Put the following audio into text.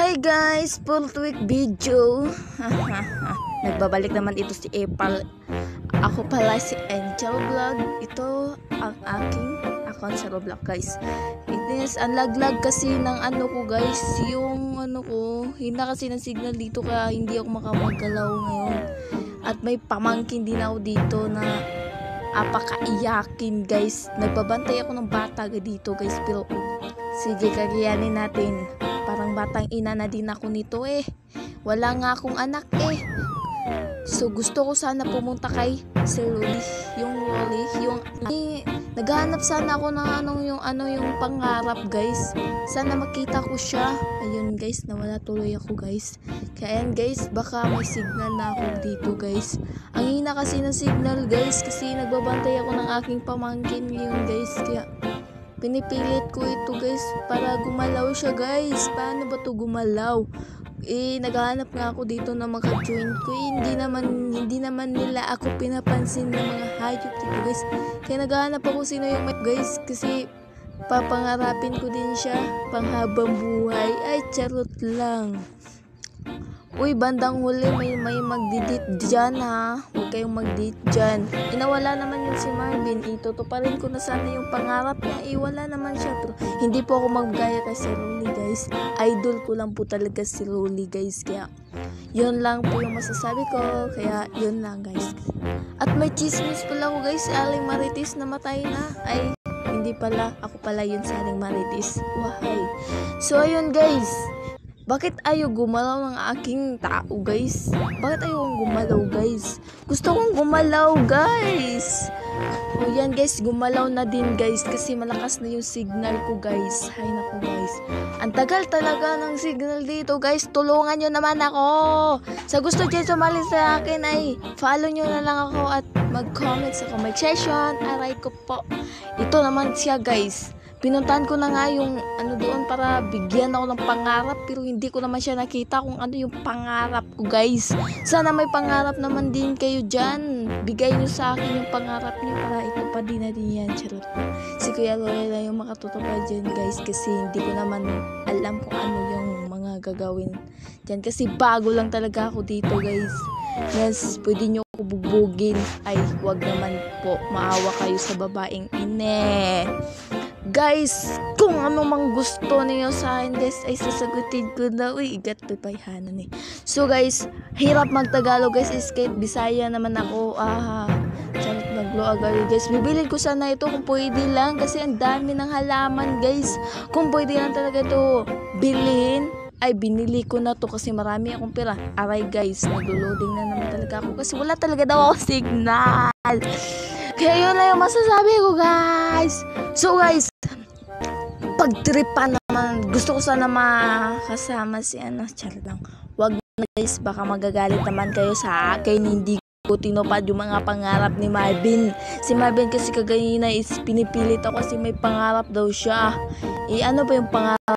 Hi guys, full week video. Nagbabalik naman ito si Apple. Ako pala si Angel Vlog. Ito ang aking account sa Roblox guys. It is ang laglag kasi ng ano ko guys. Yung ano ko, hina kasi ng signal dito kaya hindi ako makamagalaw ngayon. At may pamangkin din ako dito na apakaiyakin guys. Nagbabantay ako ng bata dito guys. Pero sige, kakayanin natin. Parang batang ina na din ako nito eh. Wala nga akong anak eh. So gusto ko sana pumunta kay si Loli. Yung naghahanap sana ako ng yung pangarap guys. Sana makita ko siya. Ayun guys, nawala tuloy ako guys. Kaya yan guys, baka may signal na ako dito guys. Ang hina kasi ng signal guys kasi nagbabantay ako ng aking pamangkin ngayon guys. Kaya pinipilit ko ito guys para gumalaw siya guys. Paano ba to gumalaw? Naghahanap nga ako dito na maka-join ko. Hindi naman nila ako pinapansin ng mga hayop dito guys. Kaya naghahanap ako sino yung guys kasi papangarapin ko din siya panghabang buhay. Ay, charot lang. Uy, bandang huli may magdidate dyan ha. Huwag kayong magdate dyan. Inawala naman yun si Marvin. Itutuparin ko na sana yung pangarap niya. Wala naman siya. Pero hindi po ako maggaya kay si Rolly guys. Idol ko lang po talaga si Rolly guys. Kaya yun lang po yung masasabi ko. Kaya yun lang guys. At may chismis pala ako guys. Si Aling Marites namatay na. Ay, hindi pala. Ako pala yun si Aling Marites. Wahay. So ayun guys. Bakit ayaw gumalaw ng aking tao guys? Bakit ayaw kong gumalaw guys? Gusto kong gumalaw guys. O yan guys, gumalaw na din guys kasi malakas na yung signal ko guys. Hay nako guys. Ang tagal talaga ng signal dito guys. Tulungan nyo naman ako. Sa gusto dyan sumali sa akin ay follow nyo na lang ako at mag-comment sa comment section. Aray ko po. Ito naman siya guys. Pinuntahan ko na nga yung doon para bigyan ako ng pangarap pero hindi ko naman siya nakita kung ano yung pangarap ko guys. Sana may pangarap naman din kayo dyan. Bigay nyo sa akin yung pangarap nyo para itupadin na din yan. Charot. Si Kuya Lola lang yung makatutupad dyan guys kasi hindi ko naman alam kung ano yung mga gagawin dyan kasi bago lang talaga ako dito guys. Yes, pwede nyo ako bugbugin. Ay, wag naman po. Maawa kayo sa babaeng ine. Guys, kung ano mang gusto niyo sa akin guys ay sasagutin ko na. Uy, igat pipayhanan eh. So guys, hirap magtagalog guys. Escape Bisaya naman ako. Charot maglo-agad guys. Bibilin ko sana ito kung pwede lang kasi ang dami ng halaman guys. Kung pwede lang talaga ito bilhin ay binili ko na to kasi marami akong pera. Aray guys, nag-loading na naman talaga ako kasi wala talaga daw ako signal. Kaya yun lang yung masasabi ko guys. So guys, pagtripan naman, gusto ko sana makasama si charot lang. Wag na guys, baka magagalit naman kayo sa akin. Hindi ko tinupad yung mga pangarap ni Marvin. Si Marvin kasi kaganina is pinipilit ako kasi may pangarap daw siya. Ano ba yung pangarap